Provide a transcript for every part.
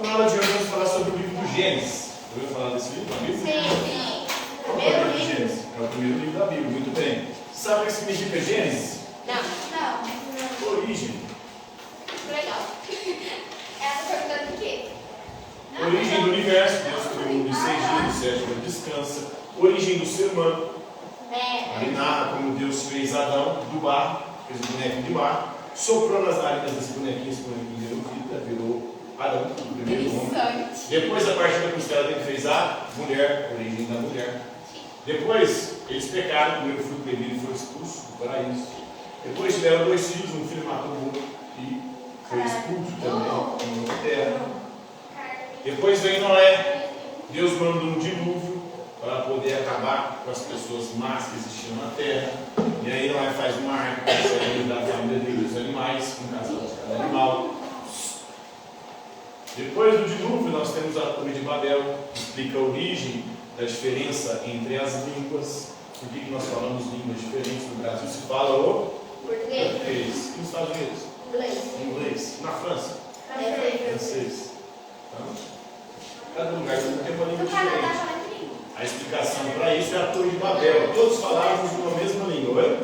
Então, na aula de hoje, vamos falar sobre o livro do Gênesis. Ouviu falar desse livro? Sim. Qual é o livro de Gênesis? É o primeiro livro da Bíblia, muito bem. Sabe o que significa Gênesis? Não. Origem. Legal. Essa pergunta do quê? Origem do universo. Deus criou o mundo em 6 dias, no sétimo ele descansa. Origem do ser humano. Ali narra como Deus fez Adão do barro, fez um boneco de barro, soprou nas narinas desse bonequinho, esse bonequinho deu vida, virou Adão, o primeiro homem. Depois, a partir da costela dele, fez a mulher, origem da mulher. Depois, eles pecaram, o primeiro fruto proibido foi expulso do paraíso. Depois tiveram 2 filhos, um filho matou o outro e foi expulso também da terra. Depois vem Noé, Deus mandou um dilúvio para poder acabar com as pessoas más que existiam na terra. E aí Noé faz uma arca para sair da família dele dos animais, um casal de cada animal. Depois do dilúvio, nós temos a Torre de Babel, que explica a origem da diferença entre as línguas. Por que nós falamos línguas diferentes? No Brasil se fala o português. E nos Estados Unidos? Inglês. Na França? Francês. Então, cada lugar tem uma língua diferente. A explicação para isso é a Torre de Babel. Todos falávamos uma mesma língua, é?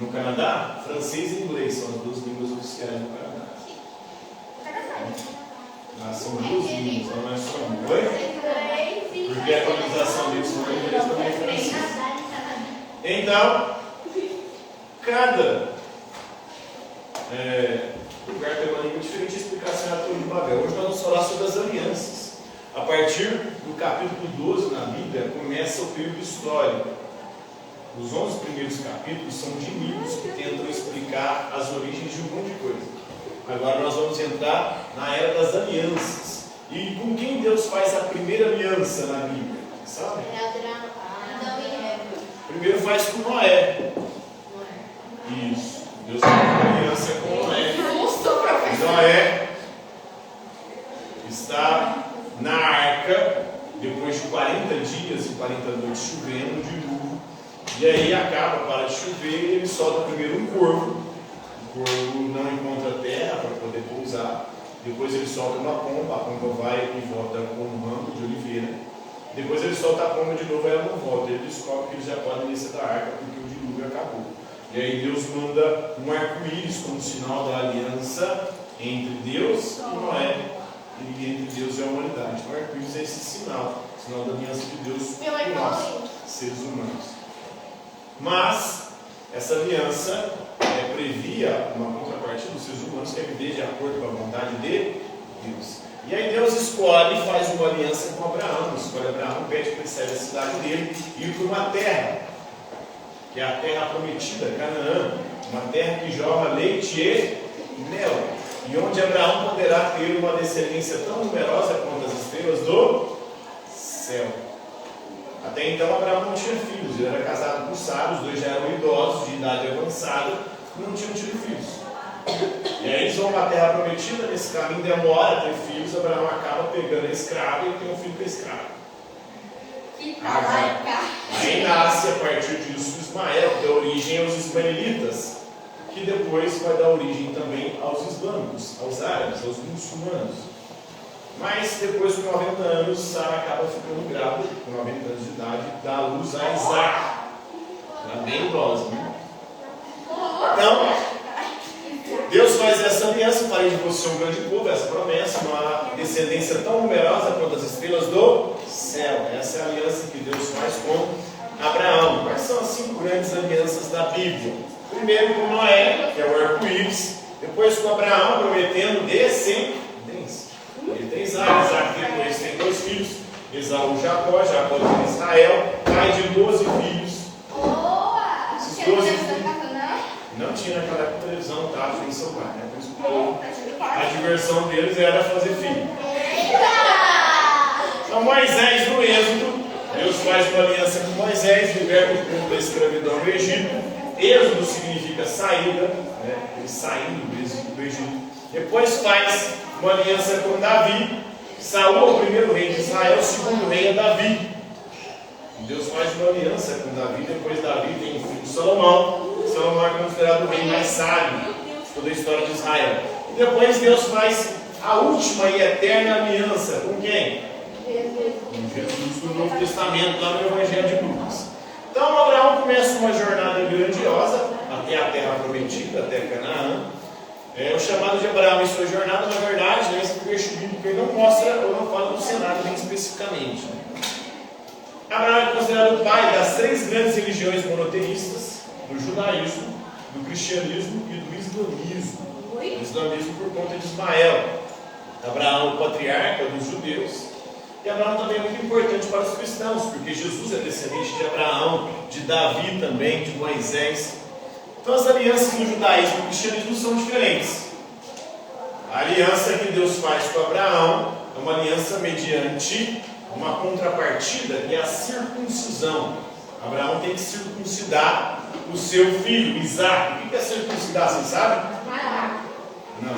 No Canadá, francês e inglês são as 2 línguas oficiais do Canadá. São 2 línguas, não é só uma. Oi? Porque a colonização deles foi inglês também é francês. Então, cada lugar tem uma língua diferente. A explicação é a Torre de Babel. Hoje nós vamos falar sobre as alianças. A partir do capítulo 12 na Bíblia, começa o período histórico. Os 11 primeiros capítulos são de livros que tentam explicar as origens de um monte de coisa. Agora nós vamos entrar na era das alianças. E com quem Deus faz a primeira aliança na Bíblia? Sabe? Primeiro faz com Noé. Isso. Deus faz uma aliança com Noé. Noé está na arca, depois de 40 dias e 40 noites chovendo, um dilúvio, e aí acaba, para de chover, e ele solta primeiro um corvo. O corvo não encontra terra para poder pousar. Depois ele solta uma pomba, a pomba vai e volta com um ramo de oliveira. Depois ele solta a pomba de novo e ela não volta. Ele descobre que eles já podem descer da arca porque o dilúvio acabou. E aí Deus manda um arco-íris como sinal da aliança entre Deus e Noé. E entre Deus e a humanidade. Então, o arco-íris é esse sinal da aliança de Deus com nós, seres humanos. Mas, essa aliança previa uma contrapartida dos seres humanos que é viver de acordo com a vontade de Deus. E aí Deus escolhe e faz uma aliança com Abraão. Escolhe Abraão, pede para ele sair da cidade dele e ir para uma terra, que é a terra prometida, Canaã, uma terra que jorra leite e mel. E onde Abraão poderá ter uma descendência tão numerosa quanto as estrelas do céu. Até então Abraão não tinha filhos, ele era casado com Sara, os dois já eram idosos, de idade avançada, e não tinham tido filhos. E aí eles vão para a terra prometida, nesse caminho demora a ter filhos, Abraão acaba pegando a escrava e tem um filho com a escrava. Aí nasce a partir disso Ismael, que dá origem aos ismaelitas, que depois vai dar origem também aos islâmicos, aos árabes, aos muçulmanos. Mas depois, com 90 anos, Sara acaba ficando grávida, com 90 anos de idade, dá à luz a Isaac. Ela é bem idosa, né? Então, Deus faz essa aliança, farei de você um grande povo, essa promessa, uma descendência tão numerosa quanto as estrelas do céu. Essa é a aliança que Deus faz com Abraão. Quais são as 5 grandes alianças da Bíblia? Primeiro com Noé, que é o arco-íris. Depois com Abraão, prometendo descendência. Ele tem Isaac, depois tem 2 filhos. Esaú e Jacó tem Israel, pai de 12 filhos. Esses 12 filhos não tinha naquela época televisão, tá? Tem celular, né? Por isso a diversão deles era fazer filho. Então Moisés no Êxodo, Deus faz uma aliança com Moisés, liberta o povo da escravidão do Egito. Êxodo significa saída, né? Ele saindo do Egito. Depois faz uma aliança com Davi. Saul é o primeiro rei de Israel, o segundo rei é Davi. Deus faz uma aliança com Davi. Depois Davi tem o filho Salomão. Salomão é considerado o rei mais sábio de toda a história de Israel. E depois Deus faz a última e eterna aliança com quem? Com Jesus no Novo Testamento, lá no Evangelho de Lucas. Então Abraão começa uma jornada grandiosa até a terra prometida, até Canaã. O chamado de Abraão em sua jornada, na verdade, esse trecho bíblico ele não mostra ou não fala do cenário bem especificamente. Abraão é considerado o pai das 3 grandes religiões monoteístas, do judaísmo, do cristianismo e do islamismo. O islamismo por conta de Ismael. Abraão, o patriarca dos judeus. E Abraão também é muito importante para os cristãos, porque Jesus é descendente de Abraão, de Davi também, de Moisés. Então as alianças no judaísmo e no cristianismo são diferentes. A aliança que Deus faz com Abraão é uma aliança mediante uma contrapartida, que é a circuncisão. Abraão tem que circuncidar o seu filho, Isaac. O que é circuncidar, você sabe? Não.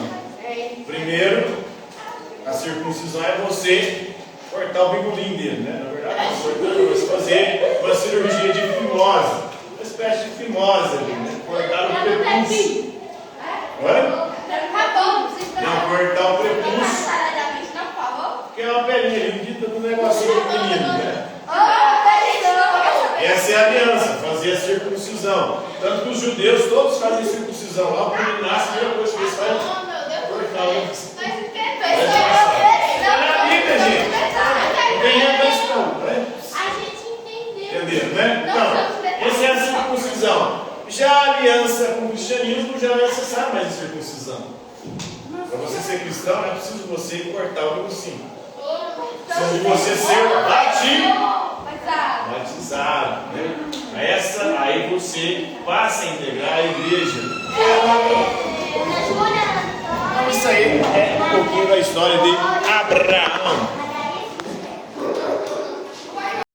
Primeiro, a circuncisão é você cortar o bigolinho dele, né? Na verdade, você fazer uma cirurgia de fimose, uma espécie de fimose ali, né? Cortar o prepúcio. Oi? Não, cortar o prepúcio. Que é uma pelinha ali, do negocinho pequenino, né? Essa é a aliança, fazer a circuncisão. Tanto que os judeus todos fazem circuncisão. Lá o menino nasce, a primeira coisa que eles fazem é cortar o na Bíblia, gente. Não tem nada disso não, né? Entenderam, né? Então, essa é a circuncisão. Já a aliança com o cristianismo já não é necessário mais a circuncisão. Para você ser cristão, não é preciso você cortar o negocinho. Precisa de você ser batizado, né? Aí você passa a integrar a igreja. Então isso aí é um pouquinho da história de Abraão.